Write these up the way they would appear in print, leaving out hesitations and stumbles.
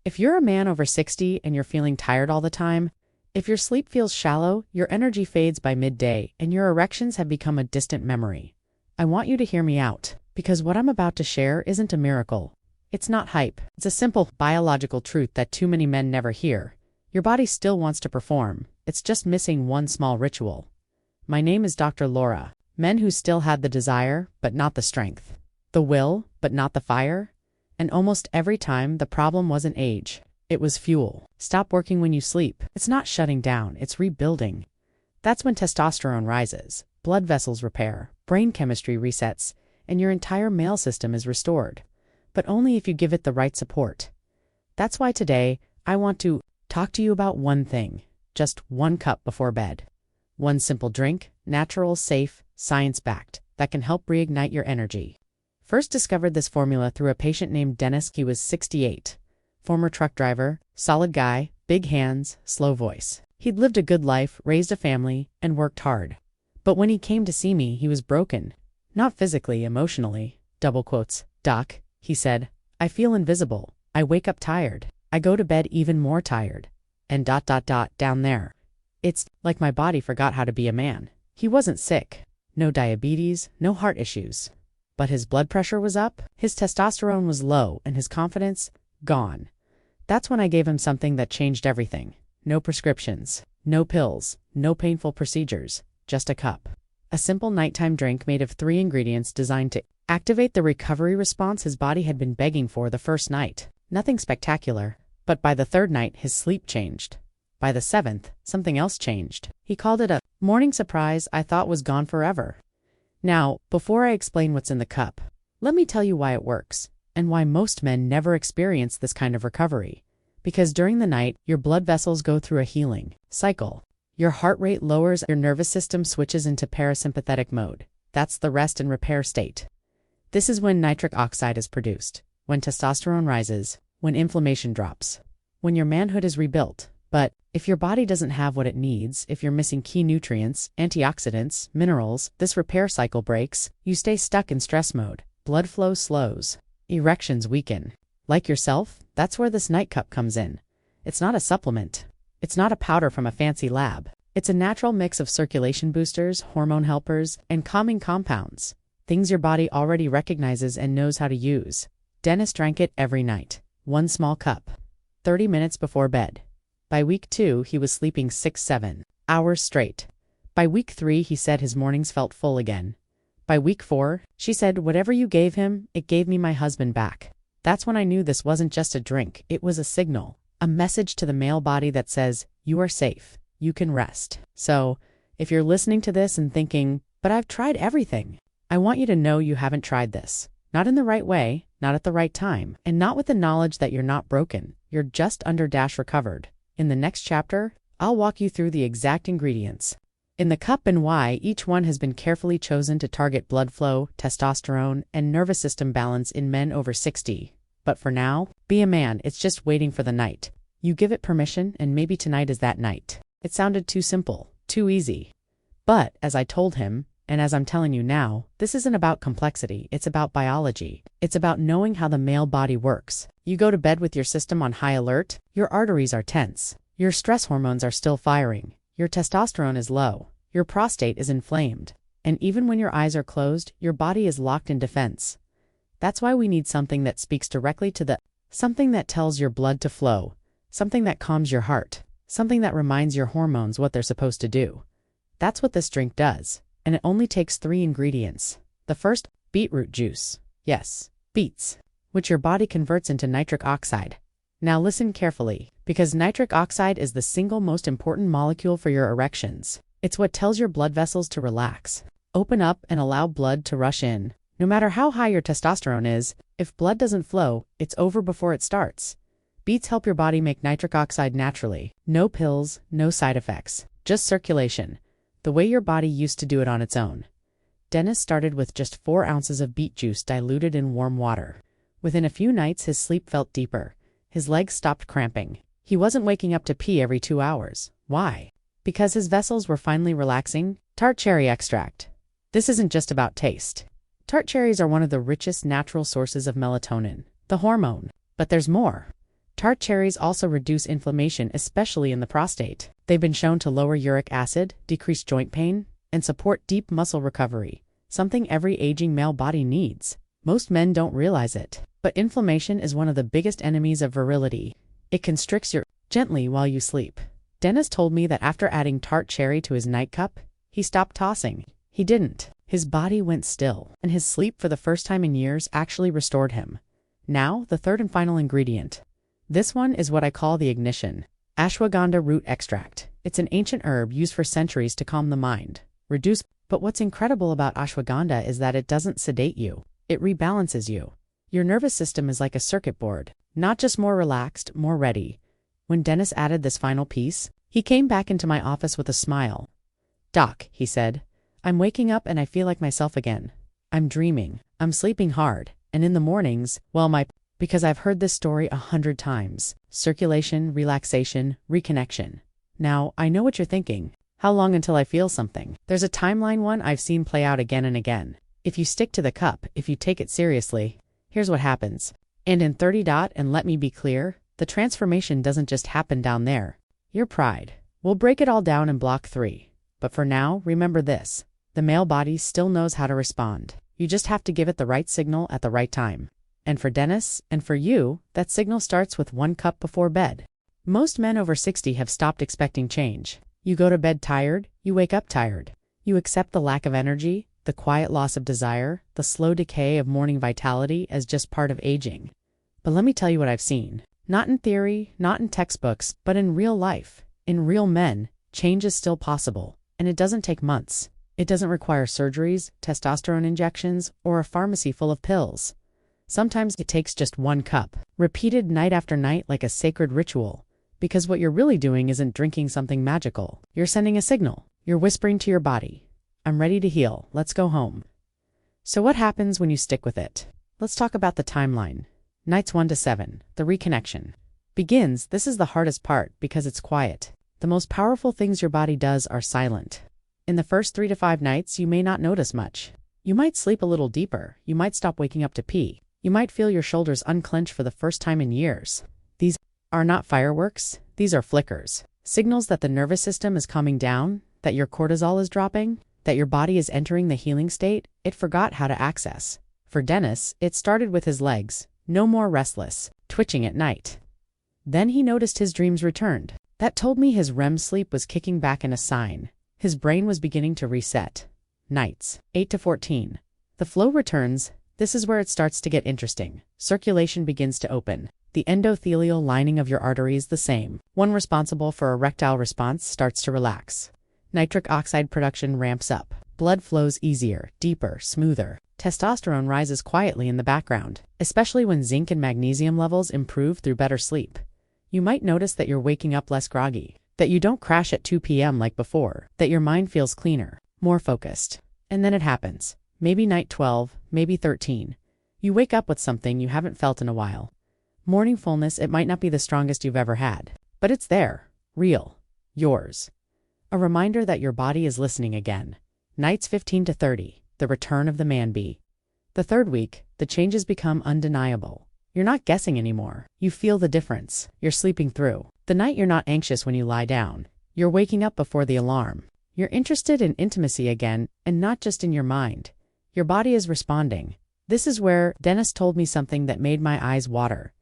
If you're a man over 60 and you're feeling tired all the time, if your sleep feels shallow, your energy fades by midday, and your erections have become a distant memory, I want you to hear me out, because what I'm about to share isn't a miracle. It's not hype. It's a simple biological truth that too many men never hear. Your body still wants to perform. It's just missing one small ritual. My name is Dr. Laura. Men who still had the desire, but not the strength. The will, but not the fire. And almost every time, the problem wasn't age. It was fuel. Stop working when you sleep. It's not shutting down, it's rebuilding. That's when testosterone rises, blood vessels repair, brain chemistry resets, and your entire male system is restored. But only if you give it the right support. That's why today, I want to talk to you about one thing. Just 1 cup before bed. One simple drink, natural, safe, science-backed, that can help reignite your energy. First discovered this formula through a patient named Dennis. He was 68. Former truck driver, solid guy, big hands, slow voice. He'd lived a good life, raised a family, and worked hard. But when he came to see me, he was broken. Not physically, emotionally. Double quotes. Doc, he said, I feel invisible. I wake up tired. I go to bed even more tired. And ... down there. It's like my body forgot how to be a man. He wasn't sick. No diabetes, no heart issues. But his blood pressure was up, his testosterone was low, and his confidence gone. That's when I gave him something that changed everything. No prescriptions, no pills, no painful procedures, just a cup. A simple nighttime drink made of 3 ingredients designed to activate the recovery response his body had been begging for the first night. Nothing spectacular, but by the 3rd night his sleep changed. By the 7th, something else changed. He called it a morning surprise I thought was gone forever. Now, before I explain what's in the cup, let me tell you why it works, and why most men never experience this kind of recovery. Because during the night, your blood vessels go through a healing cycle. Your heart rate lowers, your nervous system switches into parasympathetic mode. That's the rest and repair state. This is when nitric oxide is produced, when testosterone rises, when inflammation drops, when your manhood is rebuilt. But if your body doesn't have what it needs, if you're missing key nutrients, antioxidants, minerals, this repair cycle breaks, you stay stuck in stress mode. Blood flow slows. Erections weaken. Like yourself, that's where this night cup comes in. It's not a supplement. It's not a powder from a fancy lab. It's a natural mix of circulation boosters, hormone helpers, and calming compounds. Things your body already recognizes and knows how to use. Dennis drank it every night. 1 small cup. 30 minutes before bed. By week 2, he was sleeping 6-7 hours straight. By week 3, he said his mornings felt full again. By week 4, she said, whatever you gave him, it gave me my husband back. That's when I knew this wasn't just a drink, it was a signal. A message to the male body that says, you are safe, you can rest. So, if you're listening to this and thinking, but I've tried everything, I want you to know you haven't tried this. Not in the right way, not at the right time, and not with the knowledge that you're not broken, you're just recovered. In the next chapter, I'll walk you through the exact ingredients in the cup and why each one has been carefully chosen to target blood flow, testosterone, and nervous system balance in men over 60. But for now, be a man, it's just waiting for the night. You give it permission, and maybe tonight is that night. It sounded too simple, too easy. But, as I told him, and as I'm telling you now, this isn't about complexity, it's about biology. It's about knowing how the male body works. You go to bed with your system on high alert, your arteries are tense, your stress hormones are still firing, your testosterone is low, your prostate is inflamed, and even when your eyes are closed, your body is locked in defense. That's why we need something that speaks directly to something that tells your blood to flow, something that calms your heart, something that reminds your hormones what they're supposed to do. That's what this drink does, and it only takes 3 ingredients. The first, beetroot juice. Yes, beets, which your body converts into nitric oxide. Now listen carefully, because nitric oxide is the single most important molecule for your erections. It's what tells your blood vessels to relax, open up, and allow blood to rush in. No matter how high your testosterone is, if blood doesn't flow, it's over before it starts. Beets help your body make nitric oxide naturally. No pills, no side effects, just circulation. The way your body used to do it on its own. Dennis started with just 4 ounces of beet juice diluted in warm water. Within a few nights, his sleep felt deeper. His legs stopped cramping. He wasn't waking up to pee every 2 hours. Why? Because his vessels were finally relaxing. Tart cherry extract. This isn't just about taste. Tart cherries are one of the richest natural sources of melatonin, the hormone. But there's more. Tart cherries also reduce inflammation, especially in the prostate. They've been shown to lower uric acid, decrease joint pain, and support deep muscle recovery, something every aging male body needs. Most men don't realize it, but inflammation is one of the biggest enemies of virility. It constricts your gently while you sleep. Dennis told me that after adding tart cherry to his night cup, he stopped tossing. He didn't. His body went still, and his sleep for the first time in years actually restored him. Now, the third and final ingredient. This one is what I call the ignition. Ashwagandha root extract. It's an ancient herb used for centuries to calm the mind, reduce. But what's incredible about ashwagandha is that it doesn't sedate you. It rebalances you. Your nervous system is like a circuit board, not just more relaxed, more ready. When Dennis added this final piece, he came back into my office with a smile. "Doc," he said, "I'm waking up and I feel like myself again. I'm dreaming, I'm sleeping hard, and in the mornings, well, because I've heard this story 100 times. Circulation, relaxation, reconnection. Now, I know what you're thinking. How long until I feel something?" There's a timeline one I've seen play out again and again. If you stick to the cup, if you take it seriously, here's what happens. And in 30. And let me be clear, the transformation doesn't just happen down there. Your pride. We'll break it all down in block 3. But for now, remember this. The male body still knows how to respond. You just have to give it the right signal at the right time. And for Dennis, and for you, that signal starts with 1 cup before bed. Most men over 60 have stopped expecting change. You go to bed tired, you wake up tired. You accept the lack of energy, the quiet loss of desire, the slow decay of morning vitality as just part of aging. But let me tell you what I've seen. Not in theory, not in textbooks, but in real life. In real men, change is still possible. And it doesn't take months. It doesn't require surgeries, testosterone injections, or a pharmacy full of pills. Sometimes it takes just 1 cup, repeated night after night like a sacred ritual. Because what you're really doing isn't drinking something magical. You're sending a signal. You're whispering to your body, "I'm ready to heal. Let's go home." So what happens when you stick with it? Let's talk about the timeline. Nights 1 to 7, the reconnection begins. This is the hardest part because it's quiet. The most powerful things your body does are silent. In the first 3 to 5 nights, you may not notice much. You might sleep a little deeper. You might stop waking up to pee. You might feel your shoulders unclench for the first time in years. These are not fireworks. These are flickers. Signals that the nervous system is calming down, that your cortisol is dropping, that your body is entering the healing state it forgot how to access. For Dennis, it started with his legs. No more restless, twitching at night. Then he noticed his dreams returned. That told me his REM sleep was kicking back in a sign. His brain was beginning to reset. Nights 8 to 14. The flow returns. This is where it starts to get interesting. Circulation begins to open. The endothelial lining of your arteries, the same one responsible for erectile response, starts to relax. Nitric oxide production ramps up. Blood flows easier, deeper, smoother. Testosterone rises quietly in the background, especially when zinc and magnesium levels improve through better sleep. You might notice that you're waking up less groggy, that you don't crash at 2 p.m. like before, that your mind feels cleaner, more focused. And then it happens. Maybe night 12, maybe 13. You wake up with something you haven't felt in a while. Morning fullness. It might not be the strongest you've ever had, but it's there, real, yours. A reminder that your body is listening again. Nights 15 to 30, the return of the man-bee. The third week, the changes become undeniable. You're not guessing anymore. You feel the difference. You're sleeping through. The night you're not anxious when you lie down. You're waking up before the alarm. You're interested in intimacy again, and not just in your mind. Your body is responding. This is where Dennis told me something that made my eyes water.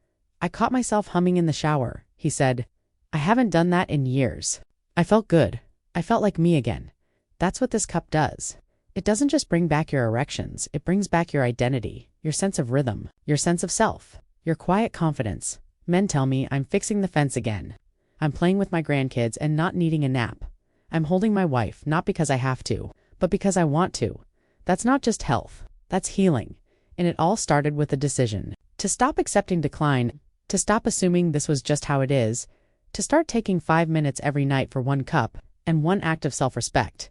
I caught myself humming in the shower. He said, "I haven't done that in years." I felt good. I felt like me again. That's what this cup does. It doesn't just bring back your erections, it brings back your identity, your sense of rhythm, your sense of self, your quiet confidence. Men tell me I'm fixing the fence again. I'm playing with my grandkids and not needing a nap. I'm holding my wife, not because I have to, but because I want to. That's not just health, that's healing. And it all started with a decision. To stop accepting decline, to stop assuming this was just how it is, to start taking 5 minutes every night for 1 cup, and 1 act of self-respect.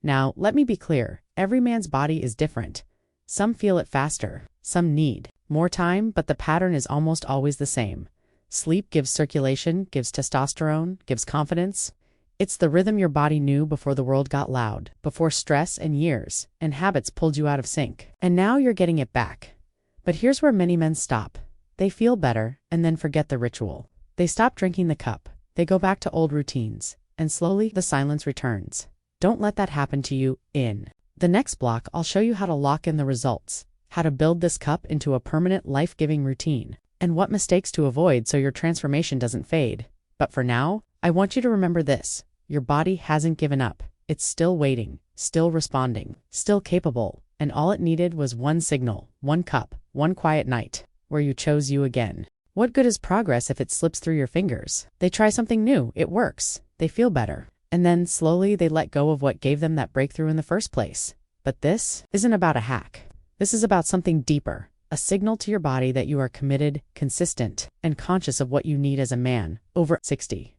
Now, let me be clear, every man's body is different. Some feel it faster, some need more time, but the pattern is almost always the same. Sleep gives circulation, gives testosterone, gives confidence. It's the rhythm your body knew before the world got loud, before stress and years and habits pulled you out of sync. And now you're getting it back. But here's where many men stop. They feel better and then forget the ritual. They stop drinking the cup. They go back to old routines. And slowly, the silence returns. Don't let that happen to you. In the next block, I'll show you how to lock in the results, how to build this cup into a permanent, life-giving routine, and what mistakes to avoid so your transformation doesn't fade. But for now, I want you to remember this. Your body hasn't given up. It's still waiting, still responding, still capable, and all it needed was one signal, one cup, one quiet night, where you chose you again. What good is progress if it slips through your fingers? They try something new, it works, they feel better, and then slowly they let go of what gave them that breakthrough in the first place. But this isn't about a hack. This is about something deeper, a signal to your body that you are committed, consistent, and conscious of what you need as a man over 60.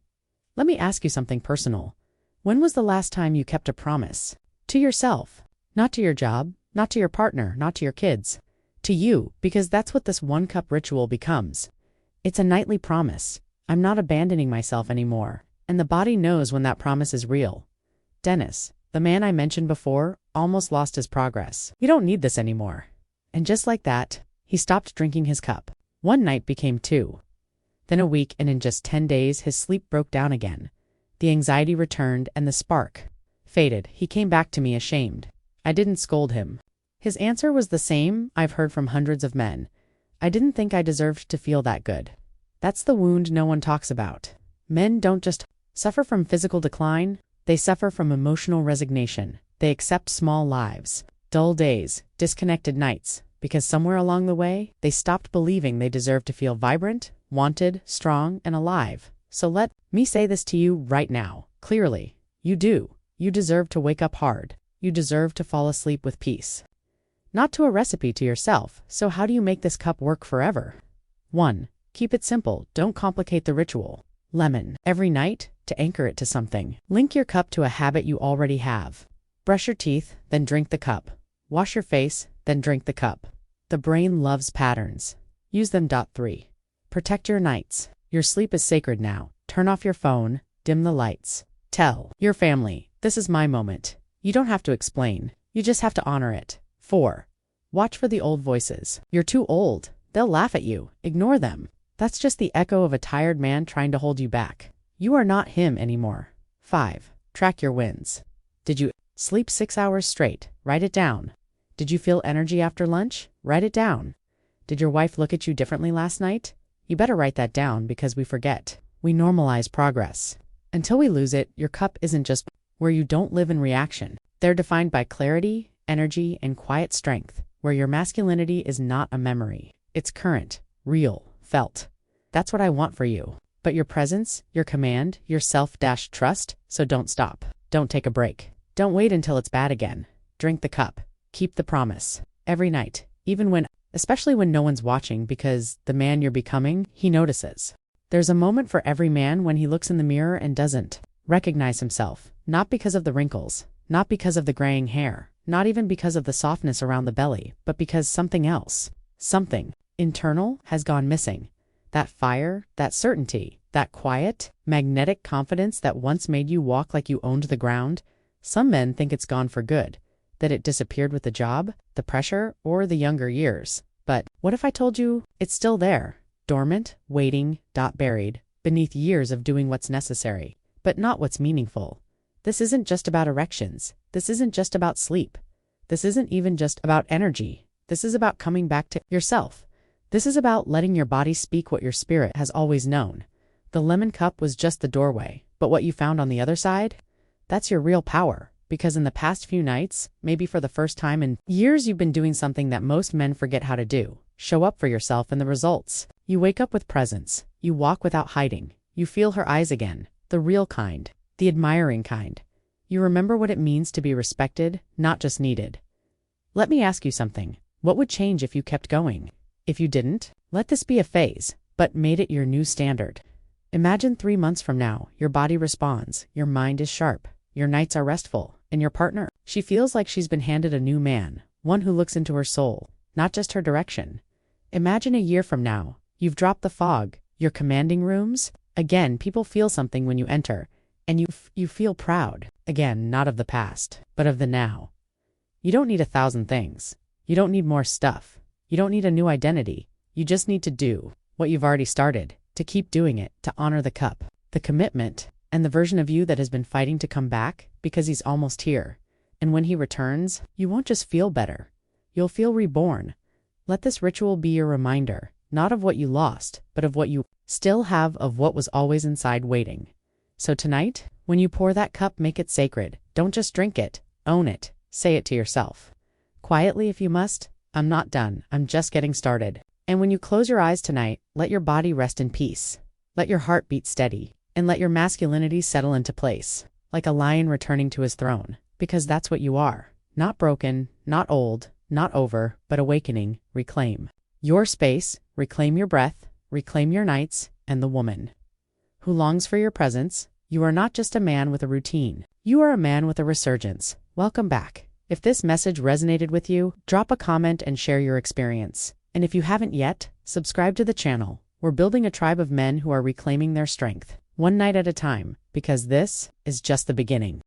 Let me ask you something personal. When was the last time you kept a promise? To yourself, not to your job, not to your partner, not to your kids. To you, because that's what this one cup ritual becomes. It's a nightly promise. I'm not abandoning myself anymore. And the body knows when that promise is real. Dennis, the man I mentioned before, almost lost his progress. You don't need this anymore. And just like that, he stopped drinking his cup. One night became 2. Then a week, and in just 10 days, his sleep broke down again. The anxiety returned and the spark faded. He came back to me ashamed. I didn't scold him. His answer was the same I've heard from hundreds of men. I didn't think I deserved to feel that good. That's the wound no one talks about. Men don't just suffer from physical decline, they suffer from emotional resignation. They accept small lives, dull days, disconnected nights, because somewhere along the way, they stopped believing they deserved to feel vibrant, wanted, strong, and alive. So let me say this to you right now, clearly. You do. You deserve to wake up hard. You deserve to fall asleep with peace. Not to a recipe to yourself, so how do you make this cup work forever? 1. Keep it simple, don't complicate the ritual. Lemon, every night, to anchor it to something. Link your cup to a habit you already have. Brush your teeth, then drink the cup. Wash your face, then drink the cup. The brain loves patterns. Use them. 3. Protect your nights. Your sleep is sacred now. Turn off your phone, dim the lights. Tell your family, this is my moment. You don't have to explain. You just have to honor it. 4. Watch for the old voices. You're too old. They'll laugh at you. Ignore them. That's just the echo of a tired man trying to hold you back. You are not him anymore. 5. Track your wins. Did you sleep 6 hours straight? Write it down. Did you feel energy after lunch? Write it down. Did your wife look at you differently last night? You better write that down because we forget. We normalize progress. Until we lose it, your cup isn't just where you don't live in reaction. They're defined by clarity, energy, and quiet strength, where your masculinity is not a memory. It's current, real, felt. That's what I want for you. But your presence, your command, your self-trust, so don't stop. Don't take a break. Don't wait until it's bad again. Drink the cup. Keep the promise. Every night, especially when no one's watching, because the man you're becoming, he notices. There's a moment for every man when he looks in the mirror and doesn't recognize himself, not because of the wrinkles, not because of the graying hair, not even because of the softness around the belly, but because something else, something internal, has gone missing. That fire, that certainty, that quiet, magnetic confidence that once made you walk like you owned the ground. Some men think it's gone for good, that it disappeared with the job, the pressure, or the younger years. But what if I told you it's still there, dormant, waiting, buried, beneath years of doing what's necessary, but not what's meaningful? This isn't just about erections. This isn't just about sleep. This isn't even just about energy. This is about coming back to yourself. This is about letting your body speak what your spirit has always known. The lemon cup was just the doorway, but what you found on the other side? That's your real power. Because in the past few nights, maybe for the first time in years, you've been doing something that most men forget how to do. Show up for yourself and the results. You wake up with presence. You walk without hiding. You feel her eyes again. The real kind. The admiring kind. You remember what it means to be respected, not just needed. Let me ask you something. What would change if you kept going? If you didn't, let this be a phase, but made it your new standard. Imagine 3 months from now, your body responds, your mind is sharp, your nights are restful, and your partner, she feels like she's been handed a new man, one who looks into her soul, not just her direction. Imagine a year from now, you've dropped the fog, you're commanding rooms. Again, people feel something when you enter, and you feel proud. Again, not of the past, but of the now. You don't need 1,000 things. You don't need more stuff. You don't need a new identity. You just need to do what you've already started. to keep doing it, to honor the cup, the commitment, and the version of you that has been fighting to come back because he's almost here. And when he returns, you won't just feel better. You'll feel reborn. Let this ritual be your reminder, not of what you lost, but of what you still have, of what was always inside waiting. So tonight, when you pour that cup, make it sacred. Don't just drink it, own it. Say it to yourself. Quietly if you must, I'm not done, I'm just getting started. And when you close your eyes tonight, let your body rest in peace. Let your heart beat steady, and let your masculinity settle into place, like a lion returning to his throne, because that's what you are. Not broken, not old, not over, but awakening. Reclaim your space, reclaim your breath, reclaim your nights, and the woman who longs for your presence. You are not just a man with a routine. You are a man with a resurgence. Welcome back. If this message resonated with you, drop a comment and share your experience. And if you haven't yet, subscribe to the channel. We're building a tribe of men who are reclaiming their strength, one night at a time, because this is just the beginning.